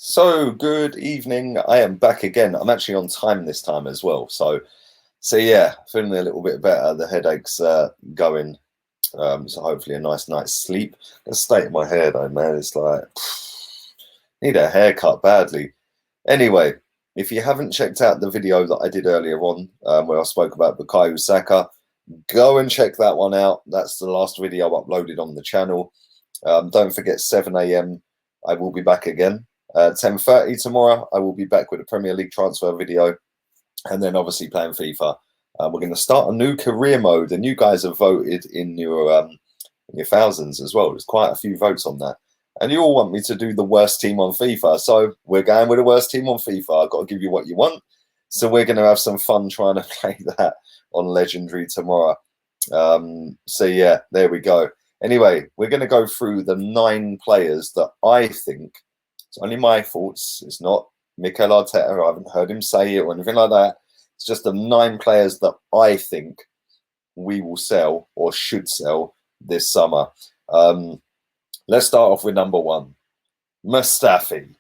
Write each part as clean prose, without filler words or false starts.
So good evening. I am back again. I'm actually on time this time as well. So yeah, feeling a little bit better. The headache's going. So hopefully a nice night's sleep. The state of my hair though, man, it's like need a haircut badly. Anyway, if you haven't checked out the video that I did earlier on, where I spoke about Bukayo Saka, go and check that one out. That's the last video uploaded on the channel. Don't forget 7 a.m. I will be back again. 10:30 tomorrow, I will be back with a Premier League transfer video, and then obviously playing FIFA. We're going to start a new career mode, and you guys have voted in your thousands as well. There's quite a few votes on that, and you all want me to do the worst team on FIFA, so we're going with the worst team on FIFA. I've got to give you what you want, so we're going to have some fun trying to play that on Legendary tomorrow. So yeah, there we go. Anyway, we're going to go through the 9 players that I think. It's only my thoughts. It's not Mikel Arteta. I haven't heard him say it or anything like that. It's just the 9 players that I think we will sell or should sell this summer. Let's start off with number 1, Mustafi.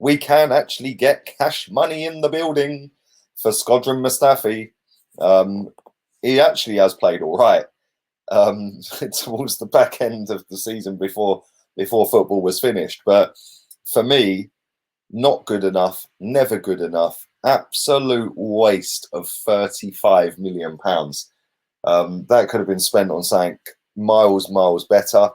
We can actually get cash money in the building for Squadron Mustafi. He actually has played all right towards the back end of the season before football was finished, but for me, not good enough, never good enough, absolute waste of £35 million. That could have been spent on something miles better.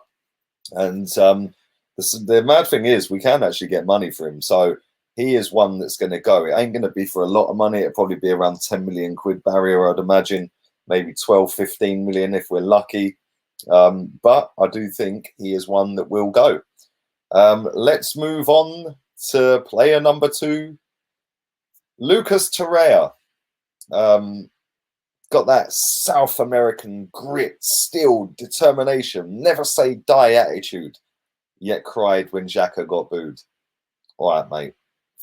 And the mad thing is, we can actually get money for him. So he is one that's going to go. It ain't going to be for a lot of money. It'll probably be around 10 million quid barrier, I'd imagine. Maybe 12, 15 million if we're lucky. But I do think he is one that will go. Let's move on to player number 2, Lucas Terrell. Got that South American grit, steel, determination, never say die attitude, yet cried when Xhaka got booed. All right, mate.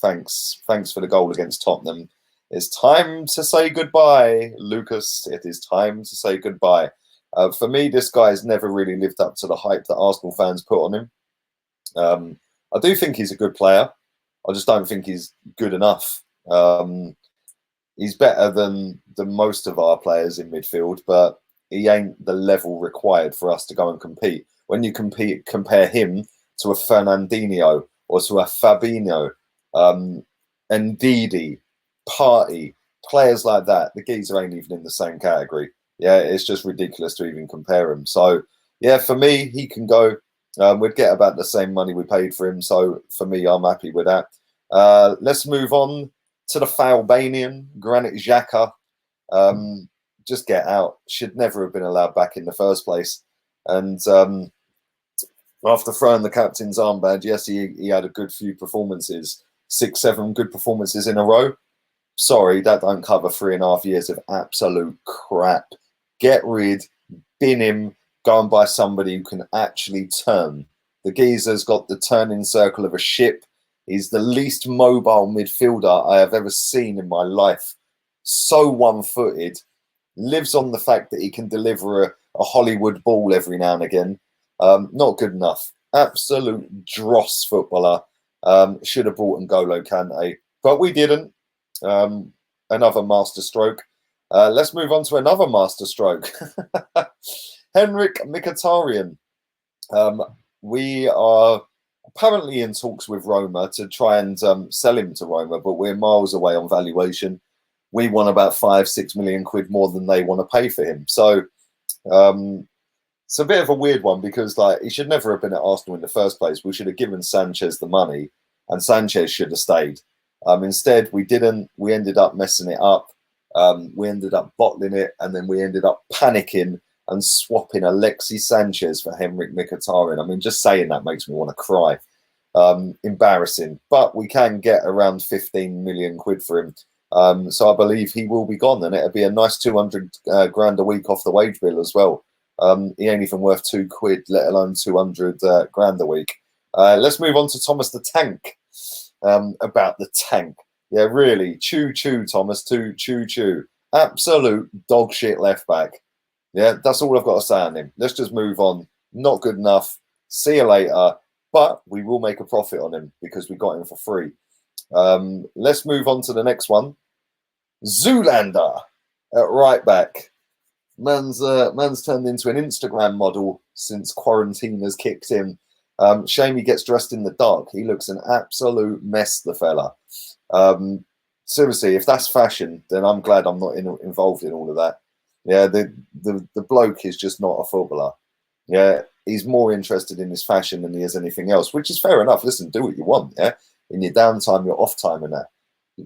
Thanks for the goal against Tottenham. It's time to say goodbye, Lucas. It is time to say goodbye. For me, this guy has never really lived up to the hype that Arsenal fans put on him. I do think he's a good player. I just don't think he's good enough. He's better than most of our players in midfield, but he ain't the level required for us to go and compete. When you compare him to a Fernandinho or to a Fabinho, Ndidi, Partey, players like that, the geezer ain't even in the same category. Yeah, it's just ridiculous to even compare him. So, yeah, for me, he can go. We'd get about the same money we paid for him. So, for me, I'm happy with that. Let's move on to the Albanian, Granit Xhaka. Just get out. Should never have been allowed back in the first place. And after throwing the captain's armband, yes, he had a good few performances, 6, 7 good performances in a row. Sorry, that don't cover 3.5 years of absolute crap. Get rid, bin him, go and buy somebody who can actually turn. The geezer's got the turning circle of a ship. He's the least mobile midfielder I have ever seen in my life. So one-footed. Lives on the fact that he can deliver a Hollywood ball every now and again. Not good enough. Absolute dross footballer. Should have brought N'Golo Kante, but we didn't. Another masterstroke. Let's move on to another masterstroke. Henrik Mkhitaryan. We are apparently in talks with Roma to try and sell him to Roma, but we're miles away on valuation. We want about 5-6 million quid more than they want to pay for him. So it's a bit of a weird one because he should never have been at Arsenal in the first place. We should have given Sanchez the money, and Sanchez should have stayed. Instead, we didn't. We ended up messing it up. We ended up bottling it, and then we ended up panicking and swapping Alexis Sanchez for Henrik Mkhitaryan. I mean, just saying that makes me want to cry. Embarrassing. But we can get around 15 million quid for him. So I believe he will be gone, and it'll be a nice 200 grand a week off the wage bill as well. He ain't even worth 2 quid, let alone 200 grand a week. Let's move on to Thomas the Tank. About the tank. Yeah, really. Choo-choo, Thomas. Choo-choo. Absolute dog shit left back. Yeah, that's all I've got to say on him. Let's just move on. Not good enough. See you later. but we will make a profit on him because we got him for free. Let's move on to the next one. Zoolander at right back. Man's turned into an Instagram model since quarantine has kicked in. Shame he gets dressed in the dark. He looks an absolute mess, the fella. Seriously, if that's fashion, then I'm glad I'm not involved in all of that. Yeah, the bloke is just not a footballer. Yeah, he's more interested in his fashion than he is anything else, which is fair enough. Listen, do what you want, yeah? In your downtime, your off time and that.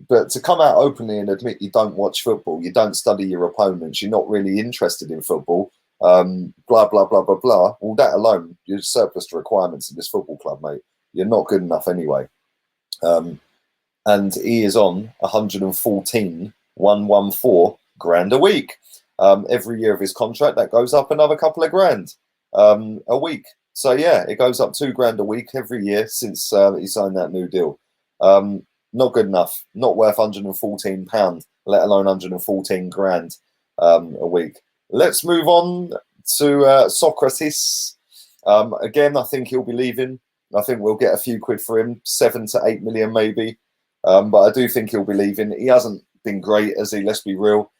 But to come out openly and admit you don't watch football, you don't study your opponents, you're not really interested in football, blah, blah, blah, blah, blah. Well, that alone, you're surplus to requirements in this football club, mate. You're not good enough anyway. And he is on 114 grand a week. Every year of his contract, that goes up another couple of grand a week. So, yeah, it goes up 2 grand a week every year since he signed that new deal. Not good enough. Not worth £114, let alone 114 grand a week. Let's move on to Socrates. Again, I think he'll be leaving. I think we'll get a few quid for him, 7 to 8 million maybe. But I do think he'll be leaving. He hasn't been great, has he? Let's be real.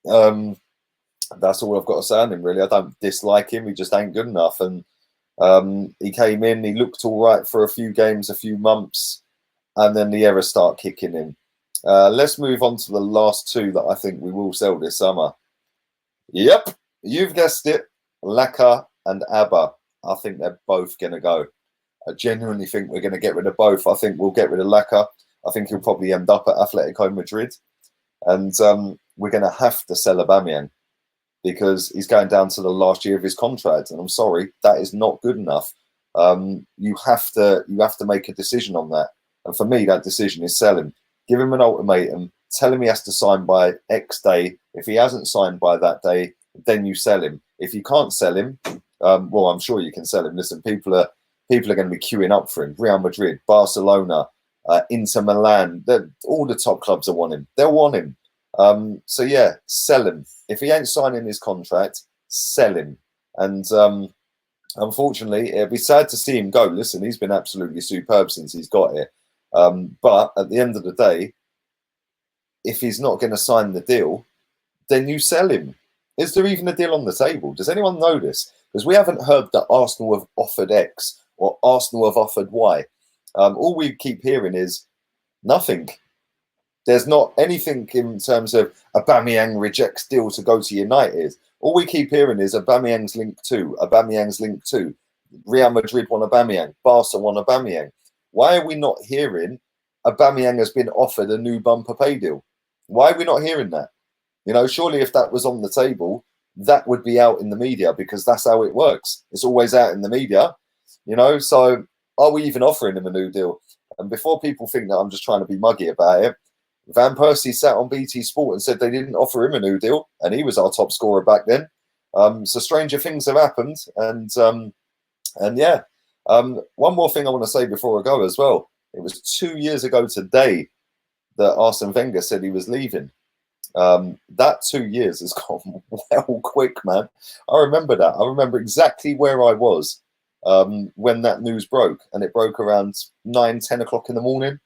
That's all I've got to say on him, really. I don't dislike him. He just ain't good enough. And he came in, he looked all right for a few games, a few months, and then the errors start kicking in. Let's move on to the last two that I think we will sell this summer. Yep, you've guessed it. Xhaka and Abba. I think they're both going to go. I genuinely think we're going to get rid of both. I think we'll get rid of Xhaka. I think he'll probably end up at Atletico Madrid. And we're going to have to sell Aubameyang because he's going down to the last year of his contract. And I'm sorry, that is not good enough. You have to make a decision on that. And for me, that decision is sell him. Give him an ultimatum. Tell him he has to sign by X day. If he hasn't signed by that day, then you sell him. If you can't sell him, well, I'm sure you can sell him. Listen, people are going to be queuing up for him. Real Madrid, Barcelona, Inter Milan, all the top clubs will want him. They'll want him. So yeah, sell him. If he ain't signing his contract, sell him. And unfortunately, it'd be sad to see him go. Listen, he's been absolutely superb since he's got here. But at the end of the day, if he's not going to sign the deal, then you sell him. Is there even a deal on the table? Does anyone know this? Because we haven't heard that Arsenal have offered X or Arsenal have offered Y. All we keep hearing is nothing. There's not anything in terms of Aubameyang rejects deal to go to United. All we keep hearing is Aubameyang's linked to, Aubameyang's linked to. Real Madrid want Aubameyang, Barca want Aubameyang. Why are we not hearing Aubameyang has been offered a new bumper pay deal? Why are we not hearing that? You know, surely if that was on the table, that would be out in the media because that's how it works. It's always out in the media, you know. So are we even offering him a new deal? And before people think that I'm just trying to be muggy about it, Van Persie sat on BT Sport and said they didn't offer him a new deal, and he was our top scorer back then. So stranger things have happened, and yeah. One more thing I want to say before I go as well. It was 2 years ago today that Arsene Wenger said he was leaving. That 2 years has gone well quick, man. I remember that. I remember exactly where I was when that news broke, and it broke around 9-10 o'clock in the morning.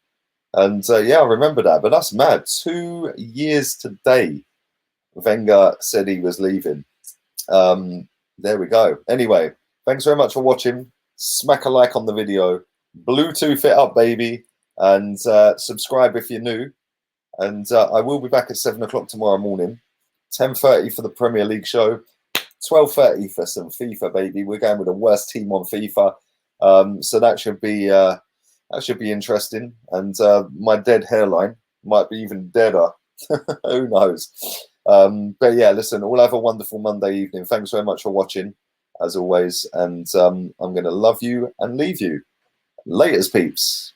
And yeah, I remember that. But that's mad. 2 years today, Wenger said he was leaving. There we go. Anyway, thanks very much for watching. Smack a like on the video. Bluetooth it up, baby. And subscribe if you're new. And I will be back at 7 o'clock tomorrow morning. 10:30 for the Premier League show. 12:30 for some FIFA, baby. We're going with the worst team on FIFA. So that should be interesting. And my dead hairline might be even deader. Who knows? But yeah, listen, all have a wonderful Monday evening. Thanks very much for watching, as always. And I'm going to love you and leave you. Laters, peeps.